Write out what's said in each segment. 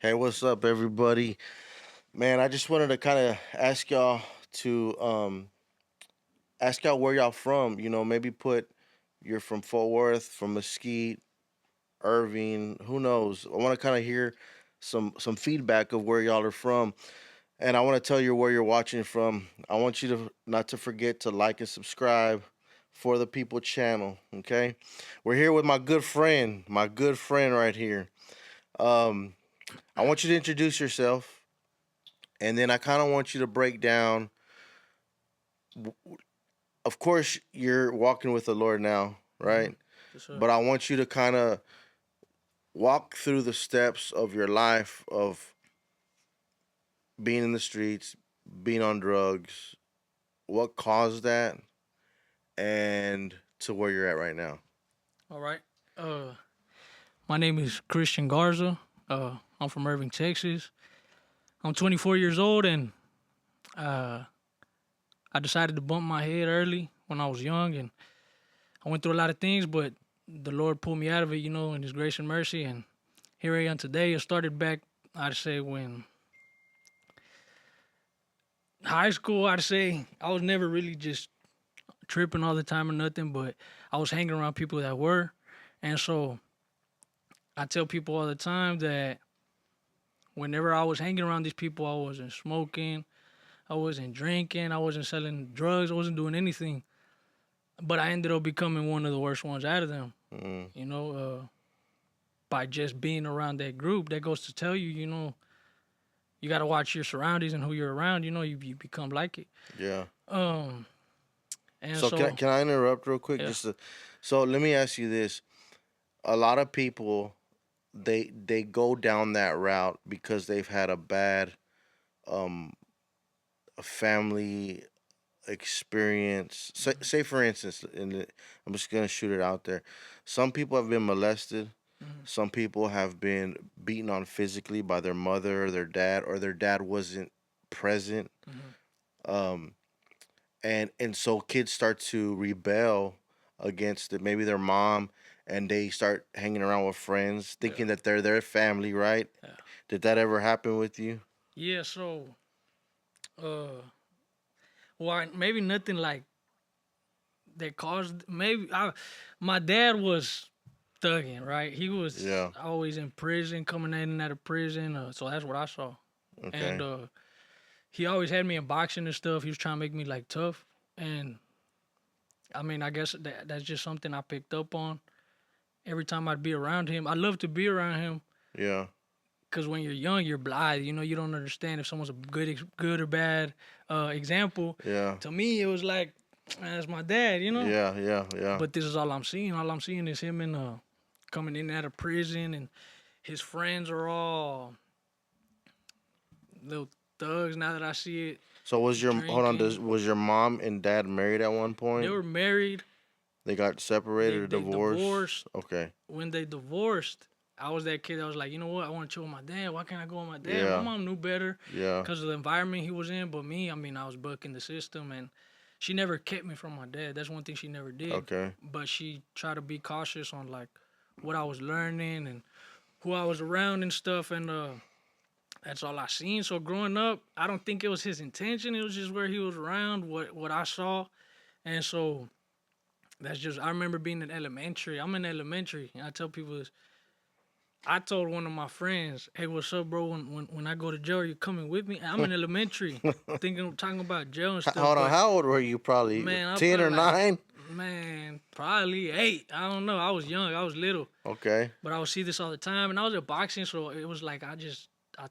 Hey, what's up, everybody? Man, I just wanted to kind of ask y'all where y'all from. Maybe put you're from Fort Worth, from Mesquite, Irving. Who knows? I want to kind of hear some feedback of where y'all are from, and I want to tell you where you're watching from. I want you to not to forget to like and subscribe for the People channel. Okay, we're here with my good friend right here. Um, I want you to introduce yourself. And then I kind of want you to break down. Of course, you're walking with the Lord now, Mm-hmm. right? For sure. But I want you to kind of walk through the steps of your life of being in the streets, being on drugs, what caused that, and to where you're at right now. All right. Uh, my name is Christian Garza. I'm from Irving, Texas. I'm 24 years old, and uh, I decided to bump my head early when I was young, and I went through a lot of things, but the Lord pulled me out of it, in His grace and mercy, and here I am today. It started back, I'd say, when high school. I'd say I was never really just tripping all the time or nothing, but I was hanging around people that were, and so I tell people all the time that whenever I was hanging around these people, I wasn't smoking, I wasn't drinking, I wasn't selling drugs, I wasn't doing anything. But I ended up becoming one of the worst ones out of them, Mm, you know, by just being around that group. That goes to tell you, you got to watch your surroundings and who you're around, you become like it. yeah. Um, and So can so, can I interrupt real quick? yeah, So let me ask you this: a lot of people they go down that route because they've had a bad um family experience. Say for instance, I'm just gonna shoot it out there. Some people have been molested. hmm Some people have been beaten on physically by their mother or their dad, or their dad wasn't present. hmm Um, and so kids start to rebel against it. Maybe their mom, and they start hanging around with friends, yeah, thinking that they're their family. Right? yeah, Did that ever happen with you? yeah. So, uh, well, maybe nothing like that caused. My dad was thugging, right? He was Yeah. always in prison, coming in and out of prison. So that's what I saw. And Okay. he always had me in boxing and stuff. He was trying to make me like tough. And I mean, I guess that's just something I picked up on. Every time I'd be around him, I love to be around him Yeah. because when you're young, you're blind. You don't understand if someone's a good or bad example. Yeah. To me, it was like, man, that's my dad. Yeah. Yeah. Yeah. But this is all I'm seeing. All I'm seeing is him coming in and out of prison, and his friends are all little thugs. Now that I see it, So was your hold on? drinking. Was your mom and dad married at one They point? were married. They got separated or They divorced. divorced. Okay. When they divorced, I was that kid that was like, you know what? I want to chill with my dad. Why can't I go with my dad? My Yeah. mom knew better Yeah. because of the environment he was in. But me, I mean, I was bucking the system, and she never kept me from my dad. That's one thing she never did. Okay. But she tried to be cautious on like what I was learning and who I was around and stuff. And that's all I seen. So growing up, I don't think it was his intention. It was just where he was around, what I saw. And so that's just I remember being in elementary. I'm in elementary, and I tell people this. I told one of my friends, "Hey, what's up, bro? When I go to jail, are you coming with me?" I'm in elementary, talking about jail and stuff. Hold on. But How old were you? Probably man, I 10 probably or like 9. probably 8. I don't know. I was young. I was little, Okay. but I would see this all the time, and I was at boxing, so it was like I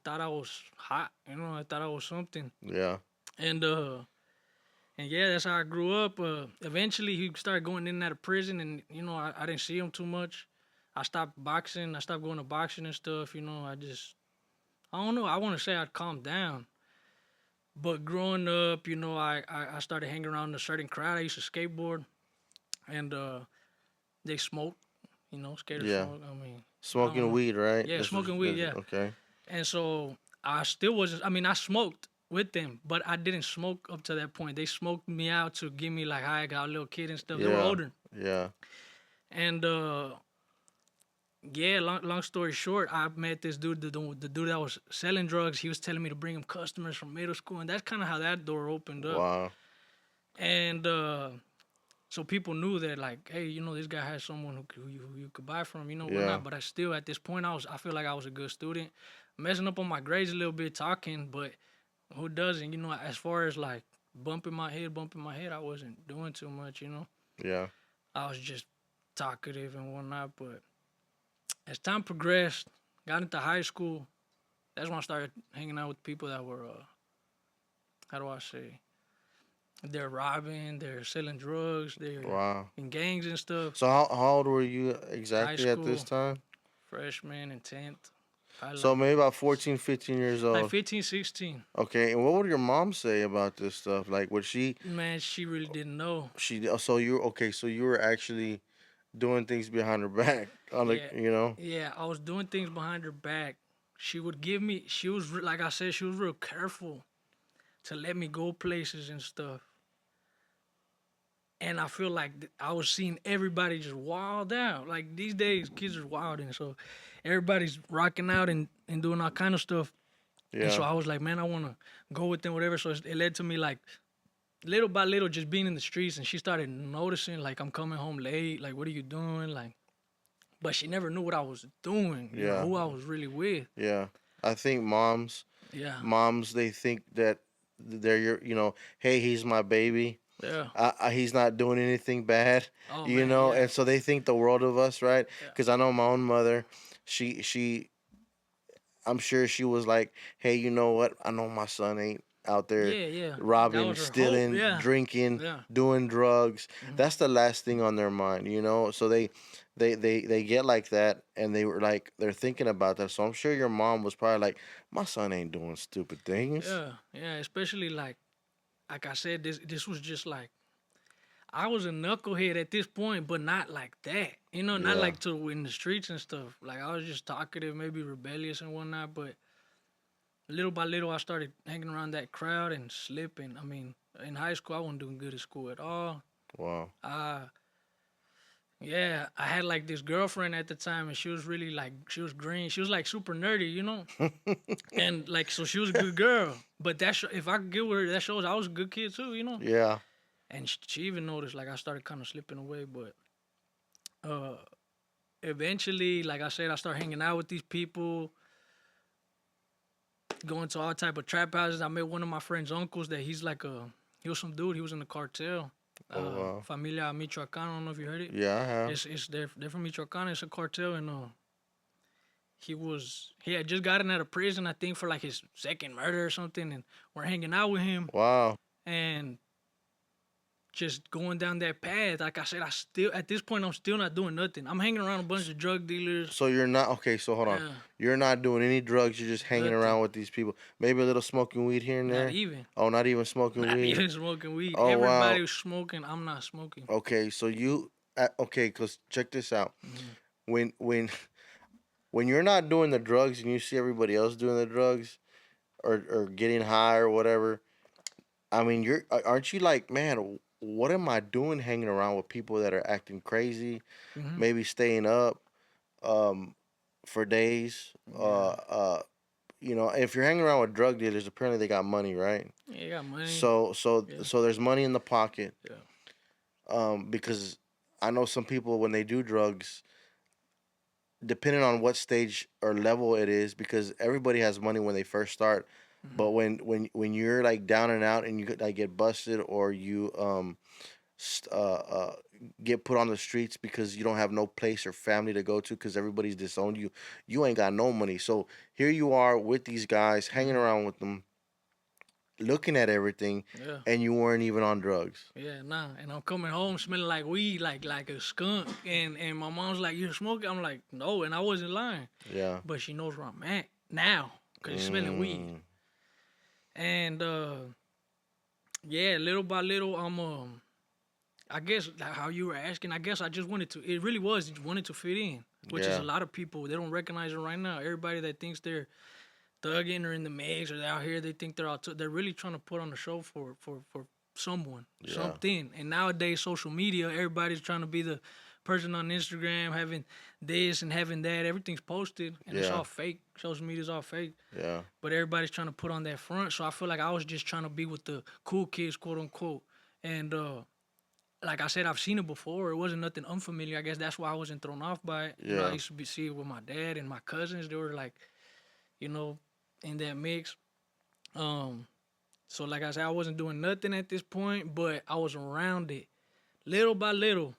thought I was hot. I thought I was something, Yeah. and and yeah, that's how I grew up. Eventually, he started going in and out of prison, and I didn't see him too much. I stopped boxing. I stopped going to boxing and stuff. I don't know. I want to say I calmed down, but growing up, I started hanging around a certain crowd. I used to skateboard, and they smoked. Scared of Yeah. smoke. I mean, I don't Smoking know. weed, right? Yeah, smoking weed. Yeah, Okay. and so I still wasn't. I mean, I smoked with them, but I didn't smoke up to that point. They smoked me out to give me like, "Hi, I got a little kid and stuff." They were Yeah. older, Yeah. and yeah, long story short, I met this dude, the dude that was selling drugs. He was telling me to bring him customers from middle school, and that's kind of how that door opened up. Wow. And so people knew that, like, hey, this guy has someone who you could buy from, Yeah. whatnot. But I still, at this point, I feel like I was a good student, messing up on my grades a little bit, talking, but who doesn't? As far as like bumping my head, I wasn't doing too much. Yeah. I was just talkative and whatnot. But as time progressed, got into high school, that's when I started hanging out with people that were, how do I say, they're robbing, they're selling drugs, they're Wow. in gangs and stuff. So how old were you High exactly at this school, time? freshman and 10th, probably So like maybe about 14, 15 years like old. 15, 16. Okay, and what would your mom say about this stuff? Like, would Man, she really didn't know. so you okay? So you were actually doing things behind her back, on the, Yeah, you know? yeah, I was doing things behind her back. She would give me, like I said, she was real careful to let me go places and stuff. And I feel like I was seeing everybody just wild out. Like these days, kids are wilding, so everybody's rocking out and doing all kind of stuff. And so Yeah, I was like, man, I want to go with them, whatever. So it led to me like little by little just being in the streets, and she started noticing like I'm coming home late. Like, what are you doing? Like, but she never knew what I was doing. yeah, Who I was really with. yeah. I think Yeah, moms, they think that they're hey, he's my baby. yeah. He's not doing anything bad, Oh man, yeah, and so they think the world of us, right? yeah, Because I know my own mother. She I'm sure she was like, hey, you know what? I know my son ain't out there yeah, yeah. That robbing, was her hope. stealing, Yeah, drinking, yeah. doing drugs. Mhm. That's the last thing on their mind, So they get like that, and they were like they're thinking about that. So I'm sure your mom was probably like, my son ain't doing stupid things. Yeah, yeah. Especially like I said, this was just like I was a knucklehead at this point, but not like that. Not Yeah, like to in the streets and stuff. Like I was just talkative, maybe rebellious and whatnot. But little by little, I started hanging around that crowd and slipping. I mean, in high school, I wasn't doing good at school at all. wow. Uh, yeah, I had like this girlfriend at the time, and she was really like, she was green. She was like super nerdy. And like, so she was a good girl. But if I could get with her, that shows I was a good kid too. Yeah, And she even noticed like I started kind of slipping away. But uh, eventually, like I said, I started hanging out with these people, going to all type of trap houses. I met one of my friend's uncles that he was some dude. He was in the cartel. oh wow. Familia Michoacan. I don't know if you heard it. Yeah, I have. It's they're from Michoacan. It's a cartel, and he had just gotten out of prison, I think, for like his second murder or something, and we're hanging out with him Wow. and just going down that path. Like I said, I still at this point I'm still not doing nothing. I'm hanging around a bunch of drug dealers. So you're not okay. So hold on. Yeah, You're not doing any drugs. You're just hanging nothing. around with these people. Maybe a little smoking weed here and Not there. even. Oh, not even smoking Not weed. even smoking weed. Oh Everybody wow. was smoking. I'm not smoking. Okay, so okay, cause check this out. Mhm. When when when you're not doing the drugs and you see everybody else doing the drugs or getting high or whatever, I mean, aren't you like, man, what am I doing hanging around with people that are acting crazy, Mhm. maybe staying up um for days? Yeah. If you're hanging around with drug dealers, apparently they got money, right? Yeah, you got money. Yeah. So there's money in the pocket. Yeah. Because I know some people when they do drugs, depending on what stage or level it is, because everybody has money when they first start, but Mhm. when you're like down and out and you like get busted or you st- get put on the streets because you don't have no place or family to go to because everybody's disowned you, you ain't got no money. So here you are with these guys, hanging Mhm. around with them, looking at everything, Yeah. and you weren't even on drugs. Yeah, nah. And I'm coming home smelling like weed, like a skunk. And my mom's like, "You're smoking?" I'm like, "No," and I wasn't lying. Yeah. But she knows where I'm at now, cause it's smelling weed. Mm, And yeah, little by little, I guess like how you were asking, I guess I just wanted to. It really was just wanted to fit in, which is yeah. a lot of people. They don't recognize it right now. Everybody that thinks they're thugging or in the mix or they're out here, they think they're out. They're really trying to put on a show for someone, Yeah. something. And nowadays, social media, everybody's trying to be the person on Instagram having this and having that. Everything's posted and it's Yeah. all fake. Social media's all fake. Yeah. But everybody's trying to put on that front. So I feel like I was just trying to be with the cool kids, quote unquote. And like I said, I've seen it before. It wasn't nothing unfamiliar. I guess that's why I wasn't thrown off by it. I Yeah. used to see it with my dad and my cousins. They were like, you know, in that mix. Um, so like I said, I wasn't doing nothing at this point, but I was around it. Little by little,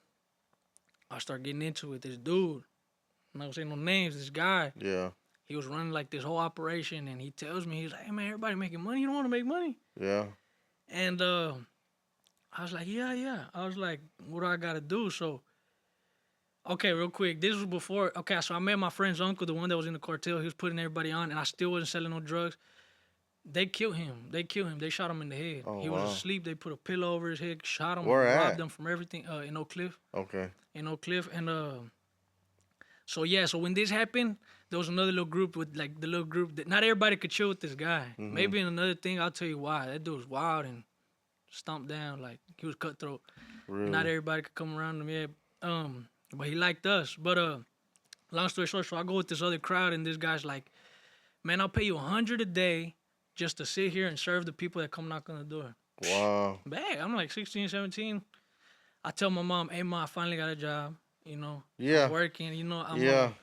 I started getting into it. This dude, I'm not saying no names, this guy, Yeah. he was running like this whole operation, and he tells me, he's like, "Hey man, everybody making money. You don't want to make money?" Yeah. And I was like, "Yeah, yeah." I was like, "What do I gotta do?" So, okay, real quick, this was before. Okay, so I met my friend's uncle, the one that was in the cartel. He was putting everybody on, and I still wasn't selling no drugs. They killed him. They killed him. They shot him in the head. Oh He was wow. asleep. They put a pillow over his head, shot him, Where and robbed at? him from everything. In Oak Cliff. Okay. In Oak Cliff, and so yeah, so when this happened, there was another little group with like the little group that not everybody could chill with this guy. Mhm. Maybe in another thing, I'll tell you why. That dude was wild and stomped down like he was cutthroat. Not Really? everybody could come around him. Yeah, but he liked us. But long story short, so I go with this other crowd, and this guy's like, "Man, I'll pay you 100 a day just to sit here and serve the people that come knock on the door." Wow. Bad. I'm like 16, 17. I tell my mom, "Hey, mom, I finally got a job. You know, I'm Yeah. working. You know, Yeah.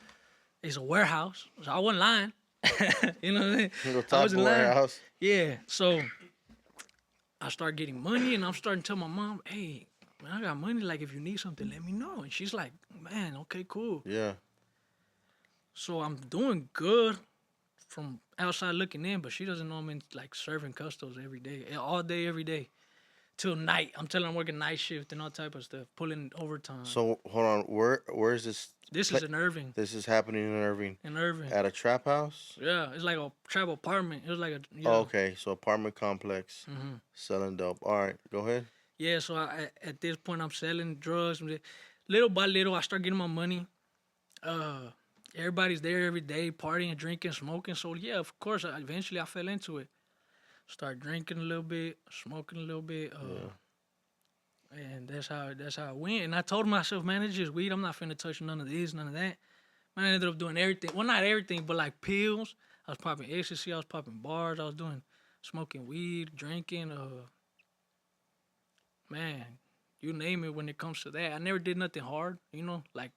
it's a warehouse." So I wasn't lying. You know what I mean? The I type of wasn't lying. warehouse. Yeah. So I start getting money, and I'm starting to tell my mom, "Hey, man, I got money. Like, if you need something, let me know." And she's like, "Man, okay, cool." Yeah. So I'm doing good from outside looking in, but she doesn't know I'm in like serving custos every day, all day, every day, till night. I'm telling her I'm working night shift and all type of stuff, pulling overtime. So hold on. Where is this? This Pla- is in Irving. this is happening in Irving In Irving. at a trap house. Yeah, it's like a travel apartment. It was like a Oh, yeah. okay. So apartment complex selling dope. All right. Go ahead. Yeah, so at this point I'm selling drugs. Little by little, I start getting my money. Uh, Everybody's there every day, partying, drinking, smoking. So yeah, of course, eventually I fell into it. Start drinking a little bit, smoking a little bit. Yeah. And that's how it went. And I told myself, man, it's just weed. I'm not finna touch none of this, none of that. Man, I ended up doing everything. Well, not everything, but like pills. I was popping ecstasy. I was popping bars. I was doing smoking weed, drinking. Man, you name it. When it comes to that, I never did nothing hard. You know, like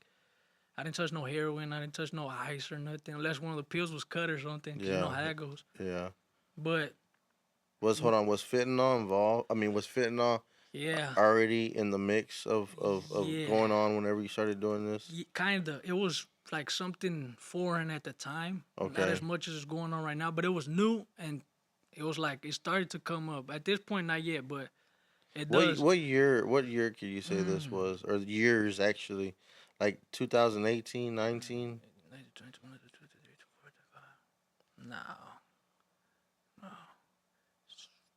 I didn't touch no heroin. I didn't touch no ice or nothing, unless one of the pills was cut or something. 'Cause you know Yeah. how that goes. Yeah. But Hold on? Was fentanyl involved? I mean, was fentanyl yeah, already in the mix of yeah, going on whenever you started doing this? kinda. It was like something foreign at the time. Not as Okay. much as it's going on right now, but it was new and it was like it started to come up. At this point, not yet, but it does. What year could you say this Mm. was, or years actually, like 2018, 19? No,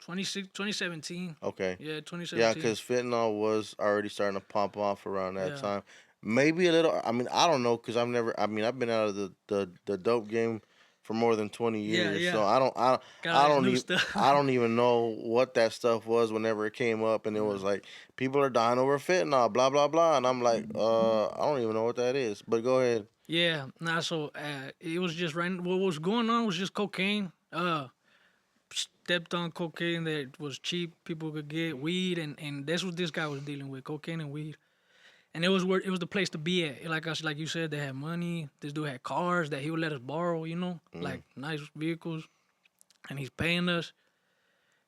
2017. Okay. Yeah, Yeah, 2017. because fentanyl was already starting to pop off around that Yeah, time. Maybe a little. I mean, I don't know because I've never. I mean, I've been out of the dope game for more than 20 years, so yeah. Got all I this don't new even. stuff. I don't even know what that stuff was whenever it came up, and it was No. like people are dying over fentanyl, blah blah blah, and I'm like, I don't even know what that is. But go ahead. Yeah, nah. So it was just right. What was going on was just cocaine. Stepped on cocaine that was cheap. People could get weed, and that's what this guy was dealing with: cocaine and weed. And it was where it was the place to be at. Like you said, they had money. This dude had cars that he would let us borrow. You know, Mm, like nice vehicles, and he's paying us.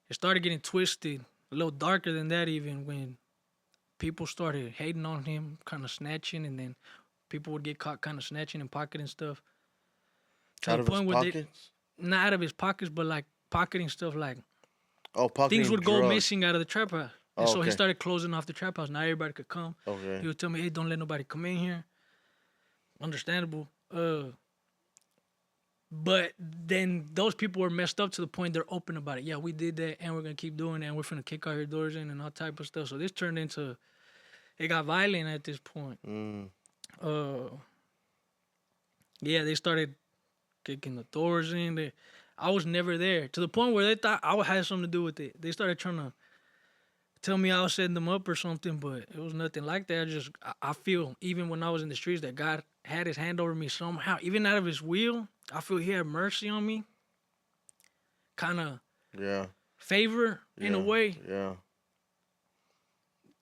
It started getting twisted, a little darker than that even when people started hating on him, kind of snatching, and then people would get caught kind of snatching and pocketing stuff to out the of his point where they pockets. not out of his pockets, but like pocketing stuff like Oh, things pocketing would go drugs. missing out of the trap house. And Oh, so he okay. started closing off the trap house. Now everybody could come. He Okay. would tell me, "Hey, don't let nobody come in here." Understandable. But then those people were messed up to the point they're open about it. Yeah, we did that, and we're gonna keep doing it, and we're gonna kick all your doors in and all type of stuff. So this turned into it got violent at this point. Mm, Uh, yeah, they started kicking the doors in. I was never there to the point where they thought I would have something to do with it. They started trying to tell me I was setting them up or something, but it was nothing like that. I feel even when I was in the streets that God had His hand over me somehow, even out of His will. I feel He had mercy on me, kind of Yeah. favor in a Yeah. way, Yeah.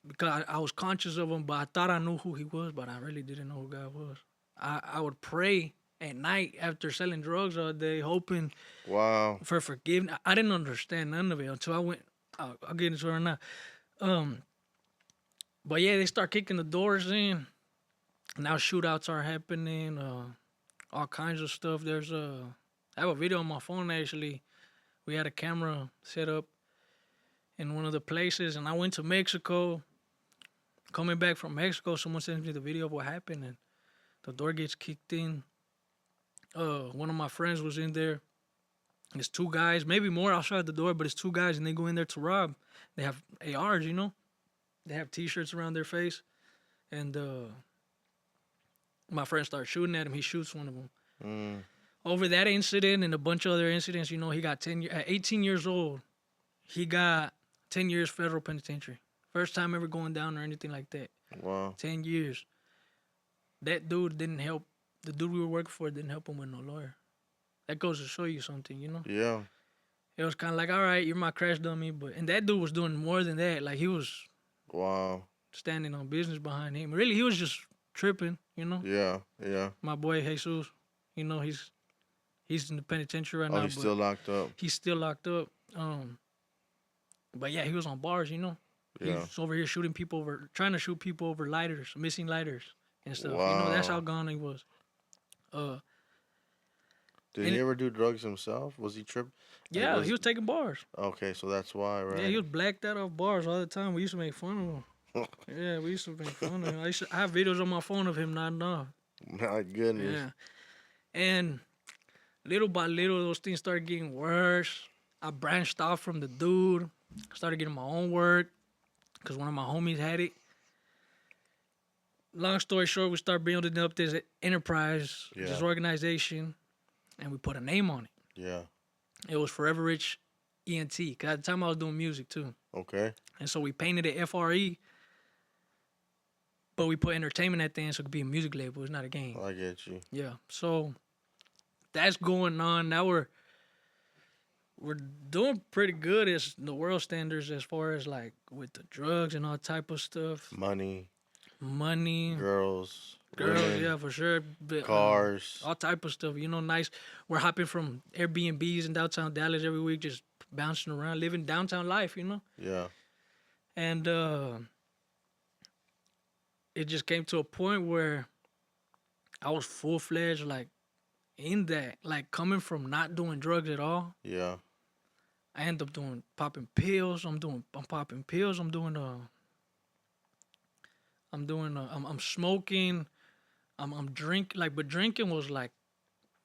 because I was conscious of Him, but I thought I knew who He was, but I really didn't know who God was. I would pray at night after selling drugs all day, hoping Wow. for forgiveness. I didn't understand none of it until I went. I'll get into it right now. Um, but yeah, they start kicking the doors in. Now shootouts are happening. All kinds of stuff. I have a video on my phone actually. We had a camera set up in one of the places, and I went to Mexico. Coming back from Mexico, someone sends me the video of what happened, and the door gets kicked in. One of my friends was in there. It's two guys, maybe more outside the door, but it's two guys, and they go in there to rob. They have ARs, you know. They have T-shirts around their face, and my friend starts shooting at him. He shoots one of them. Mm. Over that incident and a bunch of other incidents, he got at 18 years old. He got 10 years federal penitentiary. First time ever going down or anything like that. Wow. 10 years. That dude didn't help. The dude we were working for didn't help him with no lawyer. That goes to show you something, you know? Yeah. It was kind of like, all right, you're my crash dummy. And that dude was doing more than that. Like, he was Wow. standing on business behind him. Really, he was just tripping, you know? Yeah. Yeah. My boy, Jesus, he's in the penitentiary right Oh, now. he's But still locked up. he's still locked up. But yeah, he was on bars, you know? Yeah. He's over here trying to shoot people over lighters, missing lighters and stuff. That's how Wow. gone he was. Uh, Did and he ever do drugs himself? Was he tripped? Like, yeah, he was taking bars. okay, so that's why, Yeah, right? he was blacked out off bars all the time. We used to make fun of him. Yeah, we used to make fun of him. I have videos on my phone of him nodding off. My goodness. Yeah. And little by little, those things started getting worse. I branched off from the dude, started getting my own work because one of my homies had it. Long story short, we started building up this enterprise, this Yeah. organization, and we put a name on it. Yeah. It was Forever Rich ENT, because at the time I was doing music too. Okay. And so we painted it F.R.E., but we put entertainment at the end so it could be a music label. It's not a game. I get you. Yeah. So that's going on. Now we're doing pretty good as the world standards as far as like with the drugs and all type of stuff. Money, Money, girls, girls, women, yeah, for sure. But, cars. all type of stuff. Nice. We're hopping from Airbnbs in downtown Dallas every week, just bouncing around, living downtown life. Yeah. And it just came to a point where I was full fledged, like in that, like coming from not doing drugs at all. Yeah. I end up popping pills. I'm popping pills. I'm smoking. I'm drinking. Like, but drinking was like,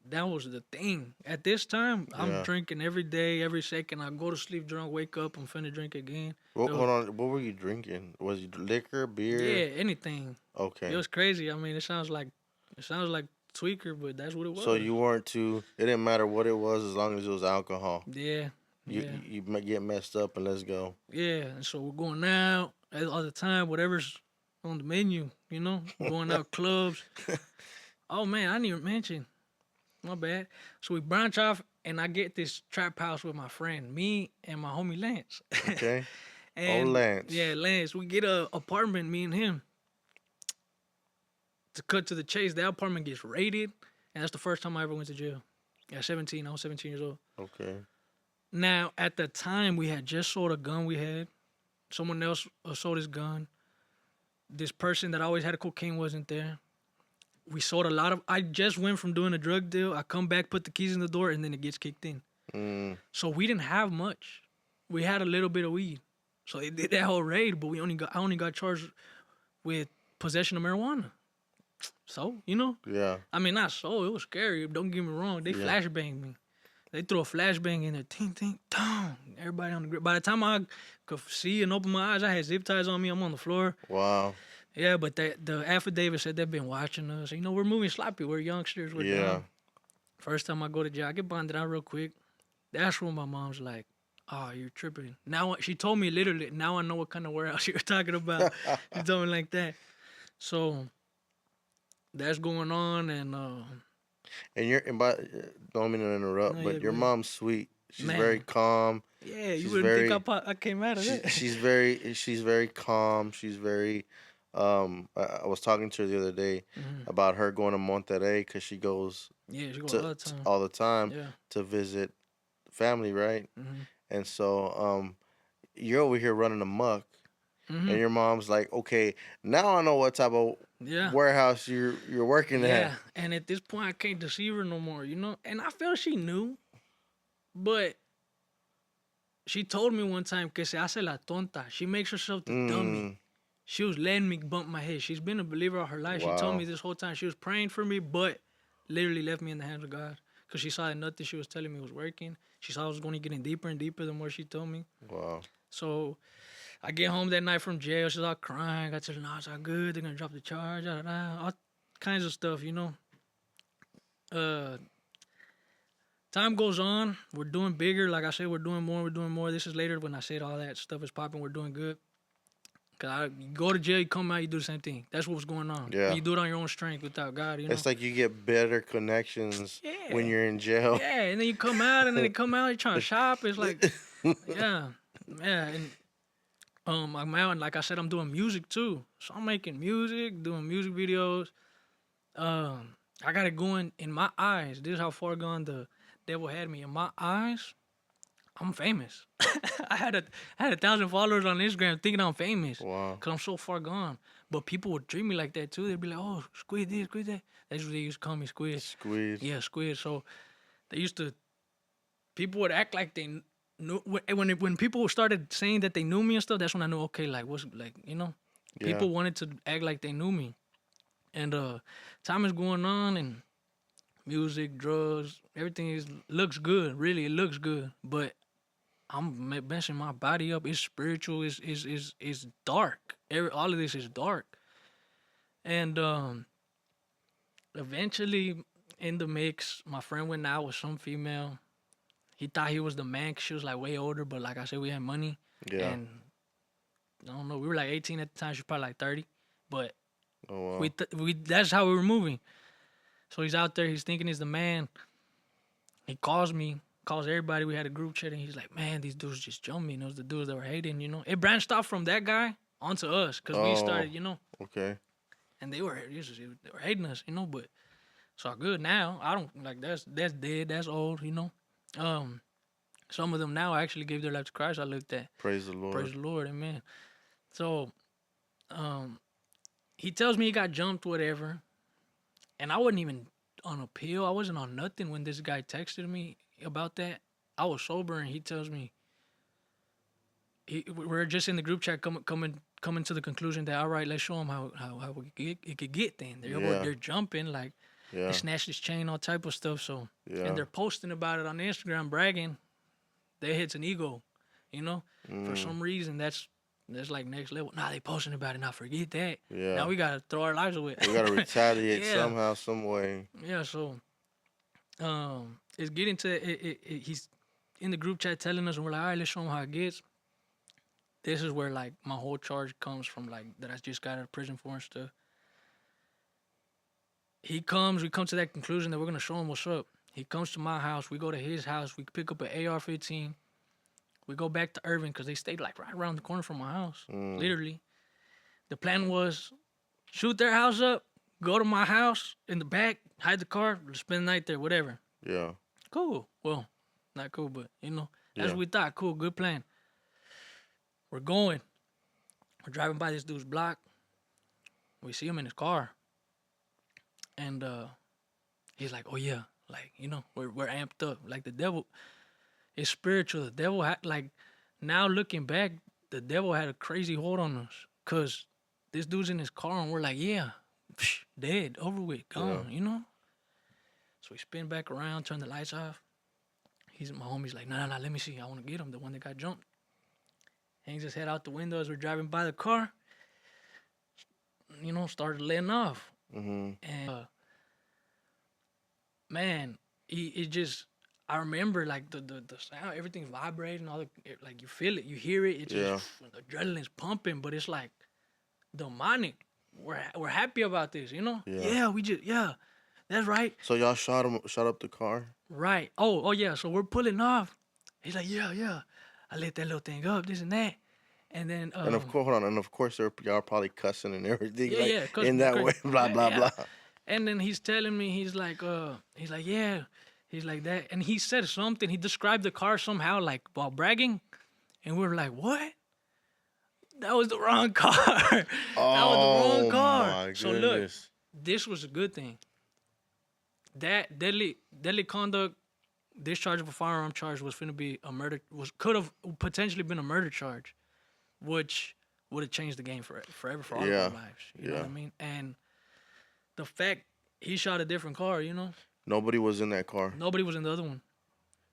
that was the thing. At this time, I'm Yeah. drinking every day, every second. I go to sleep drunk, wake up, I'm finna drink again. Well, It was- hold on. What were you drinking? Was it liquor, beer? Yeah, anything. Okay. It was crazy. I mean, it sounds like tweaker, but that's what it was. So you weren't too. It didn't matter what it was as long as it was alcohol. Yeah. You Yeah. you might get messed up and let's go. Yeah. And so we're going out all the time, whatever's on the menu, going out clubs. Oh man, I didn't even mention. My bad. So we branch off, and I get this trap house with my friend, me and my homie Lance. Okay. And Lance. yeah, Lance. We get a apartment, me and him. To cut to the chase, that apartment gets raided, and that's the first time I ever went to jail. At 17, I was 17 years old. Okay. Now, at the time, we had just sold a gun we had. Someone else sold his gun. This person that always had a cocaine wasn't there. We sold a lot of. I just went from doing a drug deal. I come back, put the keys in the door, and then it gets kicked in. Mm. So we didn't have much. We had a little bit of weed. So they did that whole raid, but I only got charged with possession of marijuana. So, Yeah. I mean, not so. It was scary. Don't get me wrong. They Yeah. flashbanged me. They threw a flashbang in there. Ting, ting, dong. Everybody on the grip. By the time I could see and open my eyes, I had zip ties on me. I'm on the floor. Wow. Yeah, but the affidavit said they've been watching us. We're moving sloppy. We're youngsters. We're Yeah. dumb. First time I go to jail, I get bonded out real quick. That's when my mom's like, Oh, you're tripping. Now she told me literally. Now I know what kind of warehouse you're talking about. She told me like that. So that's going on, and And you're and by don't mean to no, interrupt, yeah, but go your ahead, mom's sweet. She's very man. calm. Yeah, you She's wouldn't think very I came out of she that. she's very calm. She's very I was talking to her the other day Hmm. about her going to Monterrey because she goes Yeah, she go all the to time. all the time Yeah. to visit family, right? Hmm. And so you're over here running amok, Hmm. and your mom's like, okay, now I know what type of Yeah. warehouse you're working at. Yeah. And at this point, I can't deceive her no more, you know? And I felt she knew, but she told me one time que se hace la tonta. She makes herself the dummy. Mm, She was letting me bump my head. She's been a believer all her life. She told wow, me this whole time she was praying for me, but literally left me in the hands of God. Because she saw that nothing she was telling me was working. She saw I was going to getting deeper and deeper the more she told me. wow. So I get home that night from jail. She's all crying. I tell her, no, it's all good. They're going to drop the charge. Da, da, da. All kinds of stuff, you know. Uh, Time goes on. We're doing bigger. Like I said, we're doing more. We're doing more. This is later when I said all that stuff is popping. We're doing good. You go to jail, you come out, you do the same thing. That's what's going on. And Yeah. you do it on your own strength without God, you know? It's like you get better connections when Yeah. you're in jail. Yeah. And then you come out, and then they come out, you're trying to shop. It's like, yeah. Yeah. And I'm out, and like I said, I'm doing music too. So I'm making music, doing music videos. I got it going in my eyes. This is how far gone the devil had me. In my eyes, I'm famous. I had 1,000 followers on Instagram thinking I'm famous Wow. because I'm so far gone. But people would treat me like that too. They'd be like, "Oh, Squid this, Squid that." That's what they used to call me, Squid. Squeeze. Yeah, Squid. So they used to. People would act like they knew when people started saying that they knew me and stuff. That's when I knew, okay, like what's like Yeah. people wanted to act like they knew me. And time is going on, and music, drugs, everything looks good. Really, it looks good. But I'm messing my body up. It's spiritual. It's dark. All of this is dark. And eventually, in the mix, my friend went out with some female. He thought he was the man 'cause she was like way older, but like I said, we had money. Yeah. And I don't know, we were like 18 at the time. She was probably like 30, but Oh wow. we that's how we were moving. So he's out there. He's thinking he's the man. He calls me, calls everybody. We had a group chat, and he's like, "Man, these dudes just jumped me." And it was the dudes that were hating, you know. It branched off from that guy onto us because we Oh. started, you know, Okay. and they were hating us, you know. But it's all good now. I don't like that's dead. That's old, you know. Um, some of them now actually gave their life to Christ. I looked at. Praise the Praise Lord. the Lord, amen. So, um, he tells me he got jumped, whatever, and I wasn't even on a pill. I wasn't on nothing when this guy texted me about that. I was sober, and he tells me we're just in the group chat coming to the conclusion that all right, let's show them how it could get. Then Yeah. they're jumping like they Yeah. snatched his chain, all type of stuff. So and Yeah. they're posting about it on Instagram, bragging. That hits an ego, you know. For Mm. some reason, that's like next level. Nah, they posting about it. Now forget that. Now Yeah. we gotta throw our lives away. We gotta retaliate Yeah, somehow, some way. yeah. So it's getting to he's in the group chat telling us, and we're like, all right, let's show him how it gets. This is where like my whole charge comes from, like that I just got out of prison for and stuff. We come to that conclusion that we're gonna show him what's up. He comes to my house, we go to his house, we pick up an AR-15, we go back to Irving because they stayed like right around the corner from my house, Mm. literally. The plan was shoot their house up, go to my house in the back, hide the car, spend the night there, whatever. Yeah. Cool. Well, not cool, but you know, that's Yeah. what we thought. Cool, good plan. We're going. We're driving by this dude's block. We see him in his car. And he's like, "Oh yeah, like you know, we're amped up. Like the devil is spiritual. The devil had like now looking back, the devil had a crazy hold on us. Cause this dude's in his car and we're like, yeah, dead, over with, Yeah. gone, you know? So we spin back around, turn the lights off. My homie's like, no, let me see. I want to get him, the one that got jumped. Hangs his head out the window as we're driving by the car. You know, started letting off. Mhm. And man, it just I remember like the sound, everything's vibrating, like you feel it, you hear it. It's just Yeah. adrenaline's pumping, but it's like demonic. We're happy about this, you know? Yeah. Yeah, we just yeah, that's right, So y'all shot up the car. right. Oh yeah. So we're pulling off. He's like, yeah, yeah. I lit that little thing up, this and that, and then And of course, hold on. And of course, y'all probably cussing and everything yeah, like yeah, in that way. Blah yeah, blah yeah. blah. And then he's telling me, he's like, yeah, he's like that, and he said something. He described the car somehow, like while bragging, and we were like, what? That was the wrong car. That was the wrong Oh car. my So look, goodness. this was a good thing. That deadly conduct, discharge of a firearm charge was finna be a murder. Could have potentially been a murder charge, which would have changed the game forever for all of our Yeah. lives. You know what Yeah. I mean? And the fact he shot a different car, you know, Nobody was in that car. nobody was in the other one.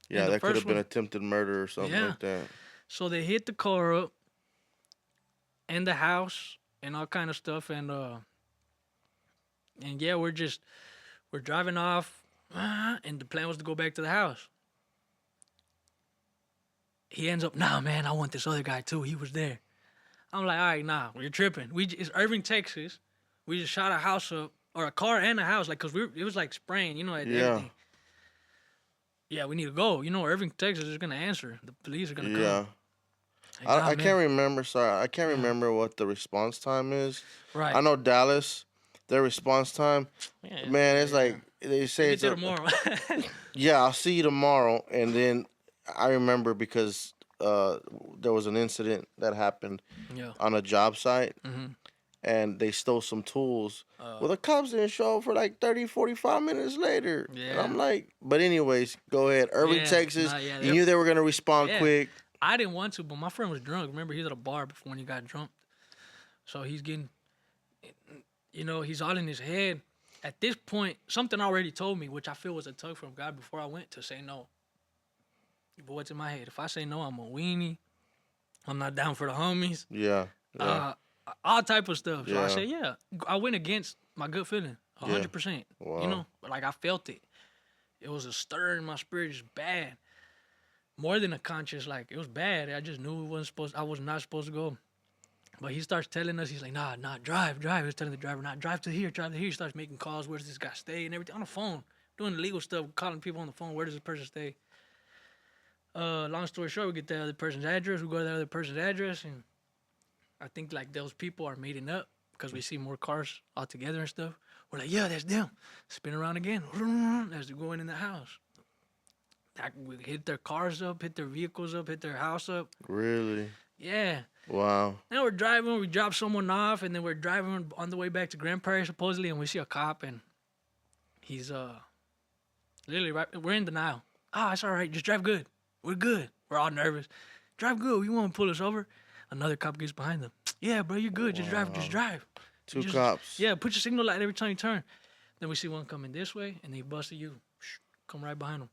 In Yeah, the that could first have been one, attempted murder or something yeah. like that. So they hit the car up and the house and all kind of stuff, and yeah, we're driving off, and the plan was to go back to the house. He ends up, nah, man, I want this other guy too. He was there. I'm like, all right, nah, you're tripping. It's Irving, Texas. We just shot a house up, or a car and a house, like, cause it was like spraying, you know, at Yeah. everything. Yeah, we need to go. You know, Irving, Texas is gonna answer. The police are gonna come. Yeah. Like, nah, I man. can't remember. Sorry, I can't Yeah. remember what the response time is. I Right. know Dallas, their response time, Yeah. man, it's Yeah. like they We'll say get it's there a tomorrow. yeah. I'll see you tomorrow, and then I remember because there was an incident that happened Yeah. on a job site, Mhm. and they stole some tools. Uh, Well, the cops didn't show up for like 30, 45 minutes later. And yeah. I'm like, but anyways, go ahead. Irving, Yeah. Texas, Nah, yeah. you knew they were going to respond Yeah. quick. I didn't want to, but my friend was drunk. Remember, he was at a bar before when he got drunk. So he's getting, he's all in his head. At this point, something already told me, which I feel was a tug from God before I went to say no. But what's in my head? If I say no, I'm a weenie. I'm not down for the homies. Yeah. Yeah. All type of stuff. So I Yeah. said, yeah. I went against my gut feeling, Yeah. 100%. Wow. Like I felt it. It was a stir in my spirit, just bad. More than a conscious, like it was bad. I just knew it wasn't supposed. I was not supposed to go. But he starts telling us, he's like, nah, drive. He's telling the driver, nah, drive to here, drive to here. He starts making calls. Where does this guy stay and everything on the phone, doing illegal stuff, calling people on the phone. Where does this person stay? Long story short, we get the other person's address. We go to the other person's address, and I think like those people are meeting up because we see more cars all together and stuff. We're like, yeah, that's them. Spin around again as they're going in the house. We hit their cars up, hit their vehicles up, hit their house up. Really? Yeah. Wow. Now we're driving, we drop someone off, and then we're driving on the way back to Grand Prairie supposedly, and we see a cop, and he's literally right. We're in denial. Ah, it's all right. Just drive good. We're good. We're all nervous. Drive good. You won't pull us over. Another cop gets behind them. Yeah, bro, you're good. Just drive. Just drive. Two Just- cops. Yeah, put your signal light every time you turn. Then we see one coming this way, and they busted you. Come right behind them.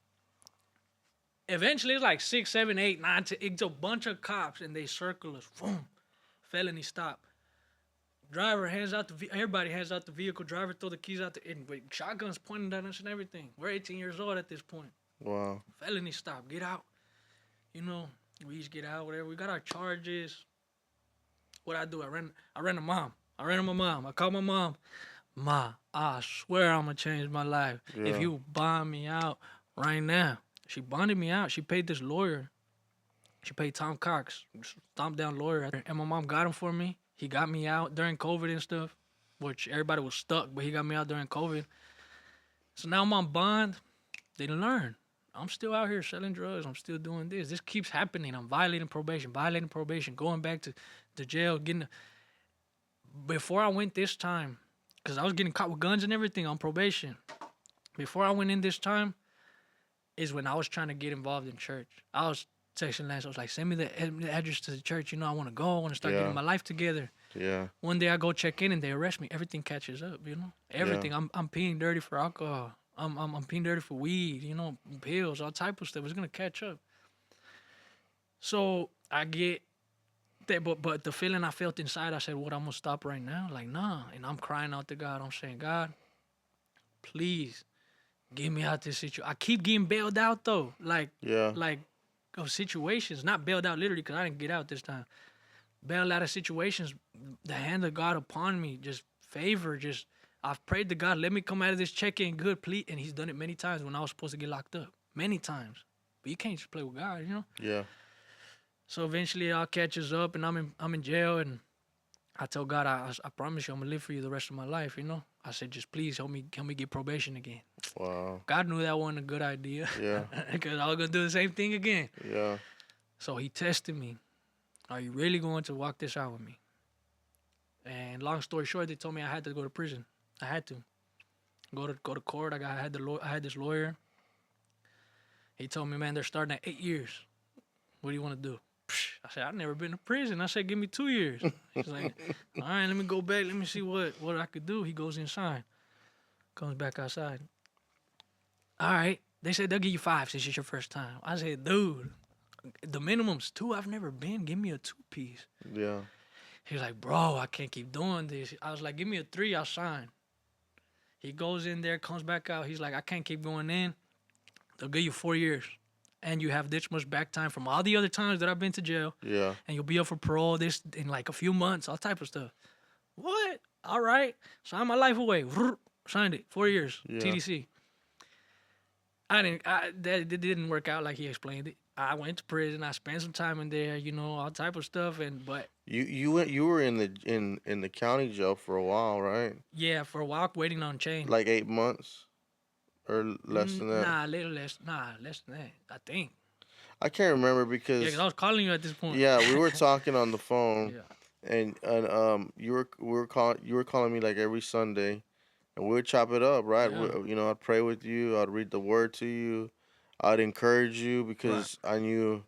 Eventually, it's like 6, 7, 8, 9, 10. It's a bunch of cops, and they circle us. Boom. Felony stop. Driver hands out everybody hands out the vehicle. Driver throw the keys out with shotguns pointing at us and everything. We're 18 years old at this point. Wow. Felony stop. Get out. We each get out. Whatever. We got our charges. What I do? I ran to mom. I ran to my mom. I called my mom. Ma, I swear I'm gonna change my life if Yeah. you bond me out right now. She bonded me out. She paid this lawyer. She paid Tom Cox, stomp down lawyer, and my mom got him for me. He got me out during COVID and stuff, which everybody was stuck, but he got me out during COVID. So now I'm on bond. They didn't learn. I'm still out here selling drugs. I'm still doing this. This keeps happening. I'm violating probation, going back to the jail, before I went this time, because I was getting caught with guns and everything on probation. Before I went in this time is when I was trying to get involved in church. I was texting Lance. I was like, send me the address to the church. I want to go. I want to start getting my life together. Yeah. One day I go check in and they arrest me. Everything catches up, Everything. Yeah. I'm peeing dirty for alcohol. I'm peeing dirty for weed, pills, all type of stuff. It's gonna catch up. So I get that, but the feeling I felt inside, I said, "What? I'm gonna stop right now?" Like, nah. And I'm crying out to God. I'm saying, God, please get me out this situation. I keep getting bailed out though, Yeah. like of situations, not bailed out literally because I didn't get out this time. Bailed out of situations, the hand of God upon me, just favor, just I've prayed to God, let me come out of this check-in good, please, and He's done it many times when I was supposed to get locked up, many times. But you can't just play with God, you know. Yeah. So eventually, it all catches up, and I'm in jail, and I tell God, I promise you, I'm gonna live for you the rest of my life, you know. I said, just please help me get probation again. Wow. God knew that wasn't a good idea, Yeah. because I was gonna do the same thing again. Yeah. So He tested me. Are you really going to walk this out with me? And long story short, they told me I had to go to prison. I had to go to court. I had this lawyer. He told me, man, they're starting at 8 years. What do you want to do? I said, I've never been to prison. I said, give me 2 years. He's like, all right, let me go back. Let me see what I could do. He goes inside, comes back outside. All right. They said they'll give you 5 since it's your first time. I said, dude, the minimum's 2. I've never been. Give me a 2-piece. Yeah. He's like, bro, I can't keep doing this. I was like, give me a 3, I'll sign. He goes in there, comes back out. He's like, I can't keep going in. They'll give you 4 years. And you have this much back time from all the other times that I've been to jail. Yeah. And you'll be up for parole this in like a few months, all type of stuff. What? All right. Sign my life away. Signed it. 4 years. Yeah. TDC. That didn't work out like he explained it. I went to prison. I spent some time in there, you know, all type of stuff. But You were in the county jail for a while, right? yeah, for a while waiting on chain. Like 8 months or less than that. Nah, a little less. Nah, less than that. I think. I can't remember Yeah, because because I was calling you at this point. yeah, we were talking on the phone, Yeah. and you were calling me like every Sunday, and we would chop it up, right? Yeah. I'd pray with you, I'd read the word to you, I'd encourage you because I knew,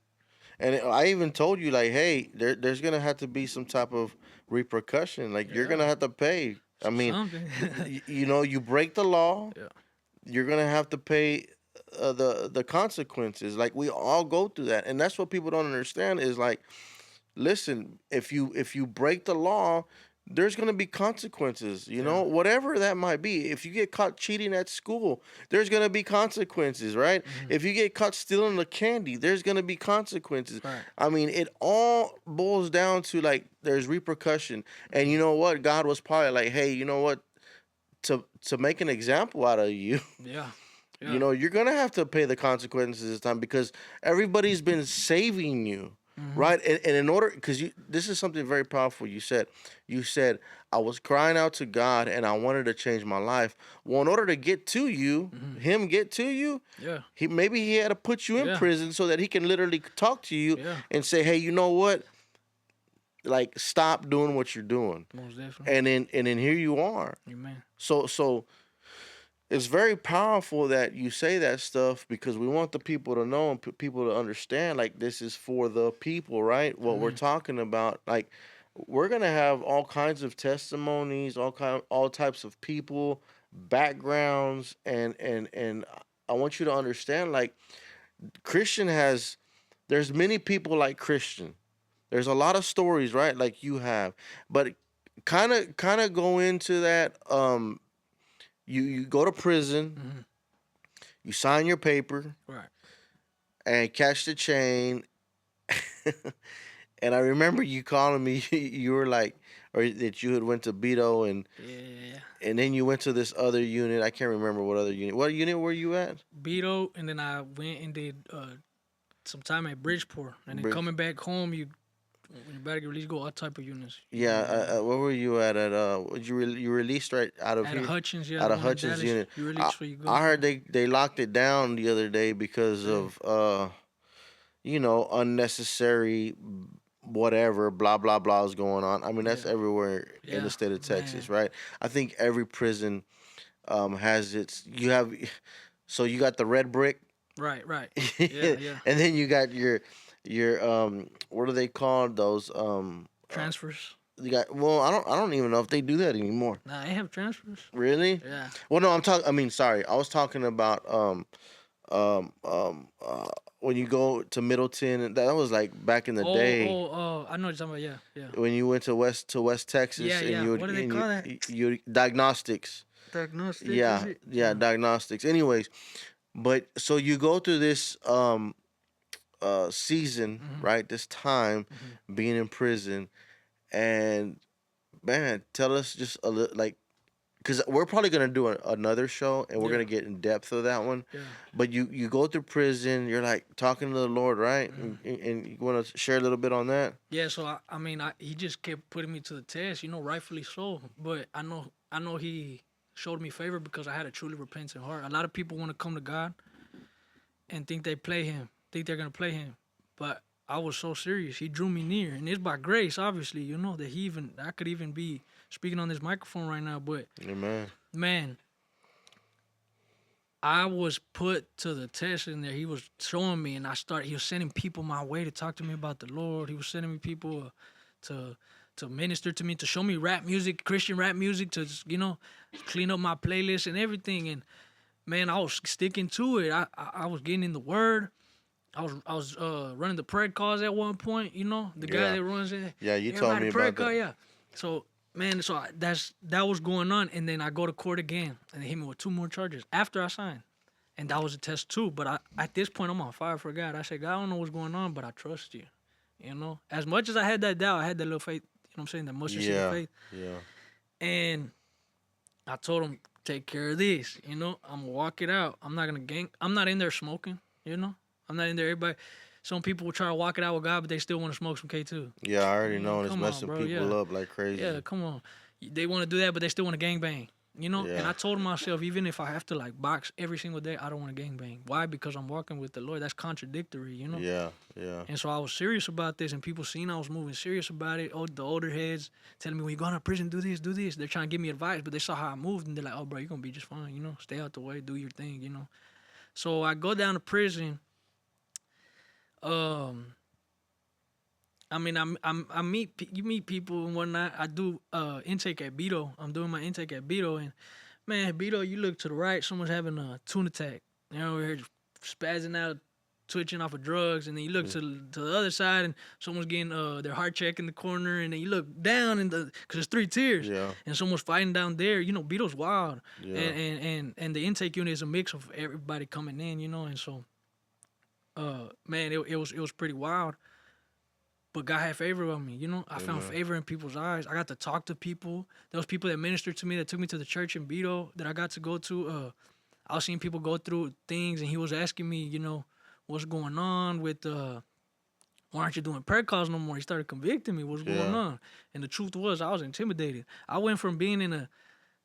and I even told you like, hey, there's gonna have to be some type of repercussion, like you're gonna Yeah. have to pay. I mean, Something. you break the law, Yeah. you're gonna have to pay the consequences. Like we all go through that, and that's what people don't understand is like, listen, if you break the law, there's gonna be consequences. You know, Yeah. whatever that might be. If you get caught cheating at school, there's gonna be consequences, right? If you get caught stealing the candy, there's gonna be consequences. Right. I mean, it all boils down to like there's repercussion, and you know what? God was probably like, hey, you know what? To make an example out of you. Yeah. Yeah. You know, you're gonna have to pay the consequences this time because everybody's been saving you, right? And in order, because this is something very powerful. You said, I was crying out to God and I wanted to change my life. Well, in order to get to you, him get to you, Yeah. he had to put you in Yeah. prison so that he can literally talk to you Yeah. and say, hey, you know what? Like, stop doing what you're doing. Most definitely. And then here you are. Amen. So it's very powerful that you say that stuff because we want the people to know and people to understand like this is for the people, right? What we're talking about, like we're gonna have all kinds of testimonies, all types of people, backgrounds, and I want you to understand like Christian there's many people like Christian. There's a lot of stories, right? Like you have, but kind of go into that. You go to prison, you sign your paper, Right. and catch the chain. And I remember you calling me. You were like, or that you had went to Beto, Yeah. and then you went to this other unit. I can't remember what other unit. What unit were you at? Beto, and then I went and did some time at Bridgeport, and then Bridge- coming back home, when you're back release, go all type of units. Yeah. Where were you at? You released right out of At here? a Hutchins, yeah. Out the of one in Hutchins Dallas, unit. You release where you go. I heard they locked it down the other day because of unnecessary whatever blah blah blah is going on. I mean that's Yeah. everywhere in Yeah, the state of Texas, man. right? I think every prison has its so you got the red brick. Right. Yeah. And then you got your what are they called, those Transfers. you got, well, I don't even know if they do that anymore. Nah, they have transfers. Really? Yeah. Well, no, sorry, I was talking about um um uh when you go to Middleton, and that was like back in the day I know what you're talking about. Yeah. when you went to West Texas, Yeah, and yeah. you would What do they call that? you diagnostics. Diagnostics, is Yeah, it? yeah, Yeah. diagnostics. Anyways, but so you go through this season, Mm-hmm. right? This time Mm-hmm. being in prison, and man, tell us just a little, like, because we're probably gonna do another show and we're Yeah. gonna get in depth of that one. Yeah. But you go through prison, you're like talking to the Lord, right? Mm-hmm. And you want to share a little bit on that? Yeah. So I mean, he just kept putting me to the test, rightfully so. But I know he showed me favor because I had a truly repentant heart. A lot of people want to come to God and think they play him, think they're gonna play him, but I was so serious. He drew me near, and it's by grace, obviously, that I could even be speaking on this microphone right now. But Amen. man, I was put to the test in there. He was showing me, and he was sending people my way to talk to me about the Lord. He was sending me people to minister to me, to show me rap music, Christian rap music, to clean up my playlist and everything. And man, I was sticking to it. I was getting in the Word. I was running the prayer calls at one point. The guy Yeah, that runs it. yeah. You told Everybody me prayer about call, that. yeah. So man, that was going on, and then I go to court again, and they hit me with two more charges after I signed, and that was a test too. But at this point I'm on fire for God. I said, God, I don't know what's going on, but I trust you. As much as I had that doubt, I had that little faith. You know what I'm saying? That mustard seed of Yeah, faith, yeah, and I told him, take care of this. I'm gonna walk it out. I'm not gonna gang. I'm not in there smoking. I'm not in there. Everybody. Some people will try to walk it out with God, but they still want to smoke some K2. yeah. I already know, and it's Come on, messing bro. people Yeah, up like yeah. crazy. Come on. They want to do that, but they still want to gang bang. And Yeah, I told myself, even if I have to like box every single day, I don't want to gang bang. Why? Because I'm walking with the Lord. That's contradictory. yeah, yeah, And so I was serious about this, and people seen I was moving serious about it. Oh, the older heads telling me, when you go to prison, do this, do this. They're trying to give me advice, but they saw how I moved, and they're like, oh, bro, you're going to be just fine, Stay out the way, do your thing. So I go down to prison. Um, I mean, you meet people and whatnot. I do intake at Beto. I'm doing my intake at Beto, and man, Beto, you look to the right, someone's having a tune attack. We're here spazzing out, twitching off of drugs, and then you look to the other side, and someone's getting their heart check in the corner, and then you look down because there's three tiers, yeah, and someone's fighting down there. Beto's wild, yeah. and the intake unit is a mix of everybody coming in, and so man, it was pretty wild. But God had favor on me, I found Amen. favor in people's eyes. I got to talk to people. There was people that ministered to me, that took me to the church in Beto that I got to go to. I was seeing people go through things, and he was asking me, what's going on with why aren't you doing prayer calls no more? He started convicting me, what's going Yeah, on? And the truth was, I was intimidated. I went from being in a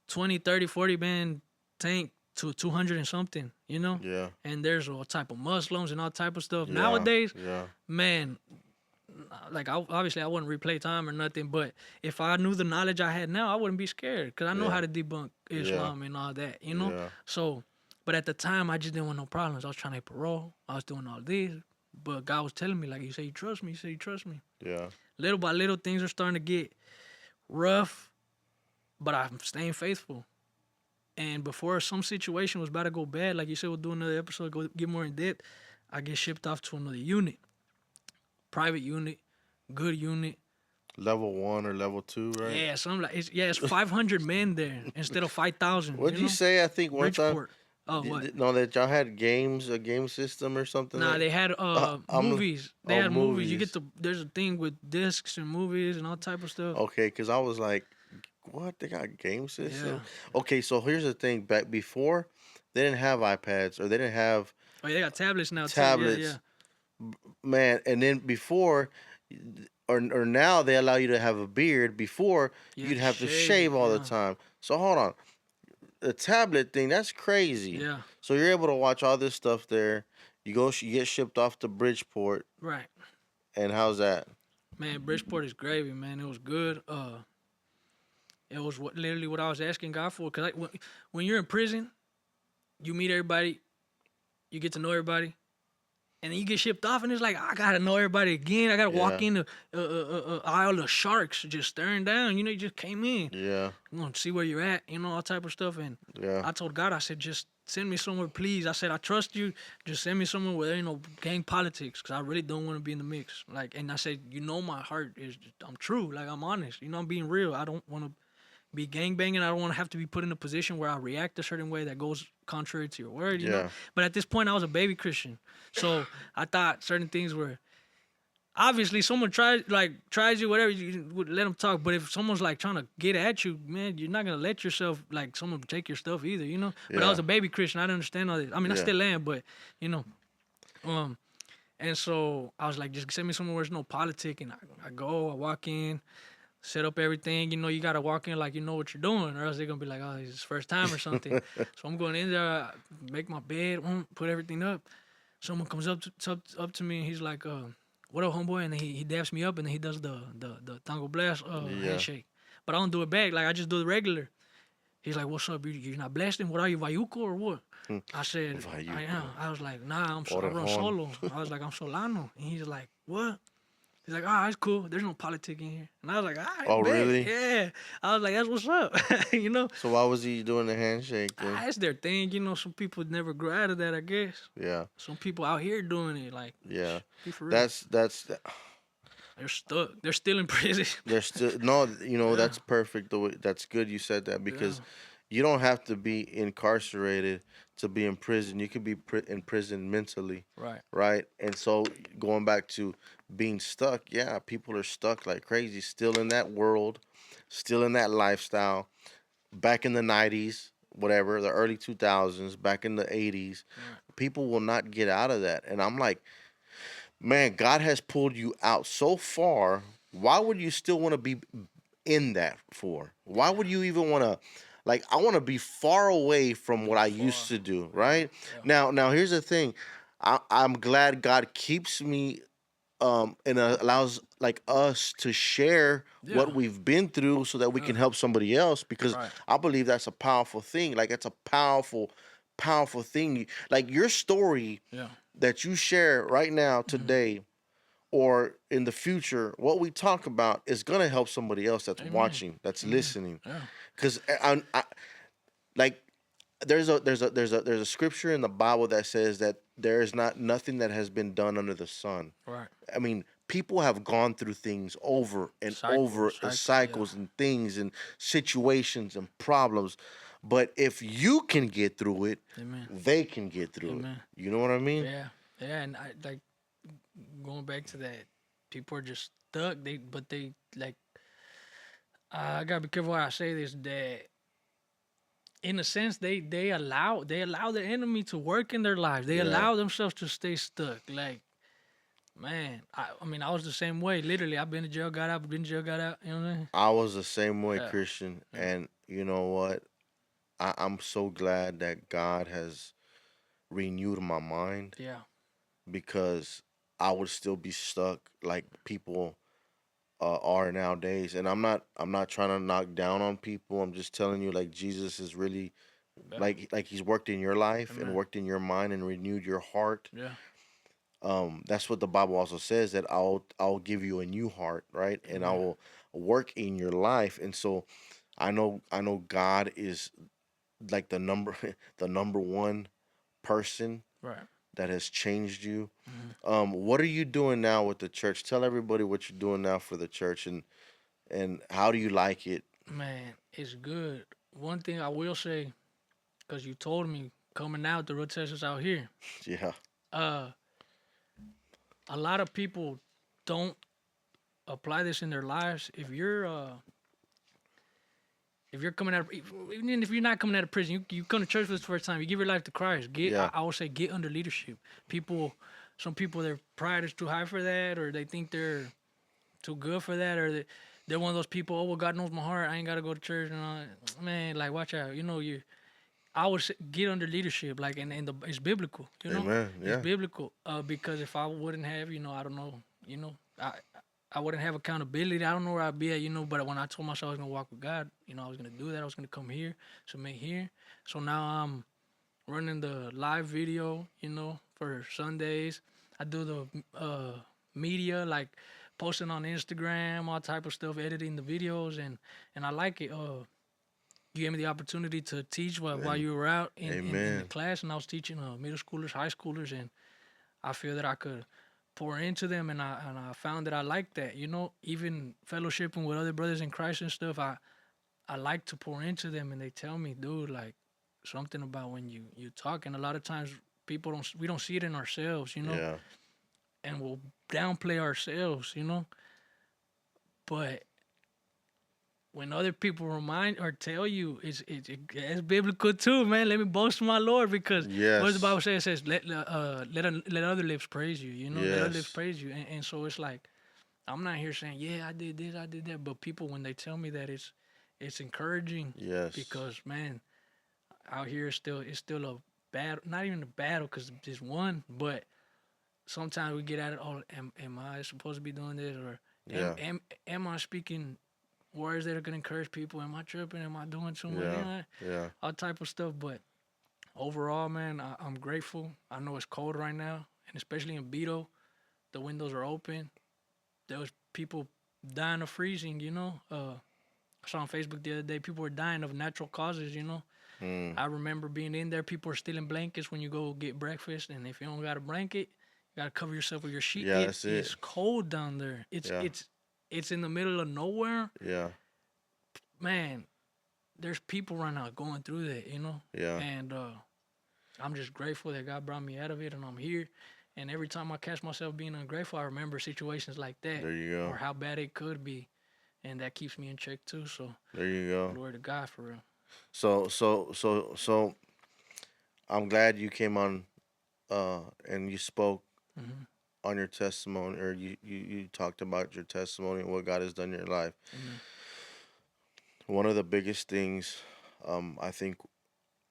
20, 30, 40 man tank to 200 and something. yeah, And there's all type of Muslims and all type of stuff. yeah, Nowadays, yeah, man, like obviously I wouldn't replay time or nothing, but if I knew the knowledge I had now, I wouldn't be scared because I know yeah, how to debunk yeah, Islam and all that. yeah. So, but at the time, I just didn't want no problems. I was trying to get parole. I was doing all this, but God was telling me, like, you say you trust me. You say you trust me. Yeah. Little by little, things are starting to get rough, but I'm staying faithful. And before some situation was about to go bad, like you said, we'll do another episode, go get more in depth. I get shipped off to another unit, private unit, good unit. Level 1 or level 2, right? Yeah, something like it's 500 men there instead of 5,000. What'd you say? I think one time, Bridgeport. Oh, what? no, that y'all had games, a game system or something Nah, like. they had I'm. movies. They Oh, had movies. You get movies. there's a thing with discs and movies and all type of stuff. Okay, because I was like, what? They got game Yeah. system? Okay, so here's the thing. Back before, they didn't have iPads or they didn't have Oh, yeah, they got tablets now too. Yeah, yeah. tablets, man. And then before, or now they allow you to have a beard. Before, You have you'd to have to shave it. shave all the Yeah. time. So hold on, the tablet thing, that's crazy. Yeah. So you're able to watch all this stuff there. You get shipped off to Bridgeport, Right. and how's that? Man, Bridgeport is gravy, man. It was good. It was literally what I was asking God for. Cause when you're in prison, you meet everybody, you get to know everybody, and then you get shipped off, and it's like I gotta know everybody again. I gotta walk Yeah, in the aisle of sharks just staring down. You just came in. yeah, I'm gonna see where you're at. All type of stuff. And yeah, I told God, I said, just send me somewhere, please. I said, I trust you. Just send me somewhere where there ain't no gang politics, cause I really don't want to be in the mix. Like, and I said, my heart is, I'm true. Like, I'm honest. I'm being real. I don't want to be gang banging. I don't want to have to be put in a position where I react a certain way that goes contrary to your word, you know. Yeah. But at this point, I was a baby Christian, so I thought certain things were obviously someone tries you, whatever, you would let them talk. But if someone's like trying to get at you, man, you're not gonna let yourself like someone take your stuff either, you know. But I was Yeah. a baby Christian. I didn't understand all this. I mean, I Yeah. still am, but you know, um, and so I was like, just send me somewhere where there's no politic, and I go, I walk in, set up everything. You know, you gotta walk in like you know what you're doing, or else they're gonna be like, oh, it's his first time or something. So I'm going in there, make my bed, put everything up. Someone comes up to me and he's like, "What up, homeboy?" And then he dabs me up and then he does the Tango Blast Yeah. handshake. But I don't do it back. Like I just do the regular. He's like, "What's up? You're not blasting? What are you, Vayuco or what?" I said, "I am." Vayuco. I was like, "Nah, I run Orejón. solo." I was like, "I'm Solano." And he's like, "What?" He's like, "Ah, it's cool. There's no politic in here." And I was like, "All right, Oh, bet, really? yeah." I was like, "That's what's up," you know. So why was he doing the handshake then? That's their thing, you know. Some people never grow out of that, I guess. Yeah. Some people out here doing it, like, Yeah. be for real. That's They're stuck. They're still in prison. there's still no, yeah, that's perfect. The way that's good you said that yeah, because you don't have to be incarcerated to be in prison. You could be in prison mentally, right. right? And so going back to being stuck, yeah, people are stuck like crazy, still in that world, still in that lifestyle. Back in the '90s, whatever, the early 2000s, back in the '80s, Right. people will not get out of that. And I'm like, man, God has pulled you out so far. Why would you still want to be in that for? Why would you even want to? Like, I want to be far away from what Yeah, I far. used to do. Yeah, Right yeah, now, here's the thing. I'm glad God keeps me and allows like us to share yeah. what we've been through so that we can help somebody else because Right. I believe that's a powerful thing. Like it's a powerful thing. Like your story Yeah. that you share right now hmm today or in the future, what we talk about is gonna help somebody else that's Amen. watching, that's Amen. listening. Yeah. Because like there's a scripture in the Bible that says that there is not nothing that has been done under the sun. Right. I mean, people have gone through things over and over, Cycle. Yeah. cycles and things and situations and problems. But if you can get through it, Amen. they can get through it. Amen. You know what I mean? Yeah. Yeah. And I like going back to that. People are just stuck. But they like. I gotta be careful how I say this. That in a sense they allow the enemy to work in their lives. They Yeah. allow themselves to stay stuck. Like man, I mean I was the same way. Literally, I've been to jail, got out, been to jail, got out. You know what I mean? I was the same way, Yeah, Christian. yeah, And you know what? I'm so glad that God has renewed my mind yeah, because I would still be stuck like people are nowadays. And I'm not trying to knock down on people. I'm just telling you like Jesus is really yeah. like he's worked in your life and Amen. worked in your mind and renewed your heart. Yeah, That's what the Bible also says that I'll give you a new heart, right? And I amen. will work in your life. And so I know God is like the number the number one person Right. that has changed you. hmm What are you doing now with the church? Tell everybody what you're doing now for the church and how do you like it? Man, it's good. One thing I will say, because you told me coming out the rotations out here, Yeah, uh, a lot of people don't apply this in their lives. If you're coming out, even if you're not coming out of prison, you come to church for the first time, you give your life to Christ. yeah, I would say, get under leadership. Some people, their pride is too high for that, or they think they're too good for that, or they're one of those people. Oh well, God knows my heart. I ain't gotta go to church. And all that. Man, like watch out. I would say get under leadership. Like it's biblical. amen, It's yeah, biblical. Because if I wouldn't have, I don't know. I wouldn't have accountability. I don't know where I'd be at, But when I told myself I was gonna walk with God, I was gonna do that. I was gonna come here, submit here. So now I'm running the live video, for Sundays. I do the media, like posting on Instagram, all type of stuff, editing the videos, and I like it. You gave me the opportunity to teach while and you were out in the amen, class, and I was teaching middle schoolers, high schoolers, and I feel that I could pour into them, and I found that I like that. Even fellowshipping with other brothers in Christ and stuff. I like to pour into them, and they tell me, dude, like something about when you talk, and a lot of times we don't see it in ourselves, Yeah. and we'll downplay ourselves, but when other people remind or tell you, it's biblical too, man. Let me boast my Lord, because what does the Bible Yes. say? It says, let other lips praise you. Let other lips Yes. praise you, and so it's like I'm not here saying, yeah, I did this, I did that, but people when they tell me that, it's encouraging, Yes. because man, out here it's still a battle, not even a battle because just one, but sometimes we get at it. Oh, am I supposed to be doing this, or am Yeah. am am I speaking words that are gonna encourage people? Am I tripping? Am I doing too much? Yeah. Yeah. All type of stuff. But overall, man, I'm grateful. I know it's cold right now, and especially in Beto, the windows are open. There was people dying of freezing. I saw on Facebook the other day people were dying of natural causes. Mm. I remember being in there. People are stealing blankets when you go get breakfast, and if you don't got a blanket, you gotta cover yourself with your sheet. Yeah, It that's it. is cold down there. It's Yeah. it's it's in the middle of nowhere, Yeah. man. There's people right now going through that. Yeah. And I'm just grateful that God brought me out of it, and I'm here. And every time I catch myself being ungrateful, I remember situations like that There you or go. how bad it could be, and that keeps me in check too. So There you go. glory to God for real. So I'm glad you came on and you spoke Hmm. on your testimony, or you talked about your testimony and what God has done in your life. Amen. One of the biggest things, I think,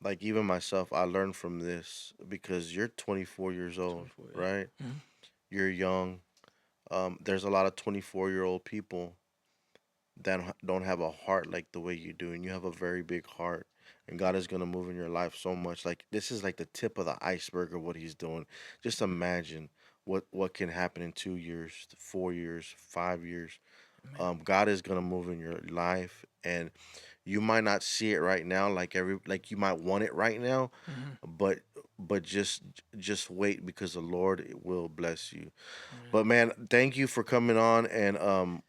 like even myself, I learned from this because you're 24 years old, 24. right? Yeah. Hmm. You're young. There's a lot of 24-year-old people that don't have a heart like the way you do, and you have a very big heart. And God is gonna move in your life so much. Like this is like the tip of the iceberg of what He's doing. Just imagine what can happen in 2 years, 4 years, 5 years. Amen. God is gonna move in your life, and you might not see it right now, like you might want it right now, Hmm. but just wait because the Lord will bless you. Amen. But man, thank you for coming on, and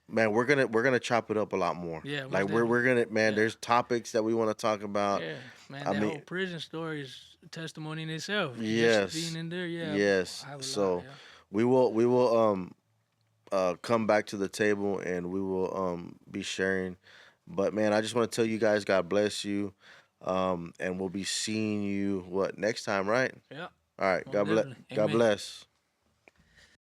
man, we're gonna chop it up a lot more. Yeah, Like most we're definitely. gonna, man. Yeah. There's topics that we want to talk about. Yeah, man, I that mean, whole prison story is a testimony in itself. Just being yes, in there, yeah, yes. I have a lot, So yeah. we will come back to the table and we will be sharing. But man, I just want to tell you guys, God bless you, and we'll be seeing you what next time, right? Yeah, All right, most definitely. God Amen. bless.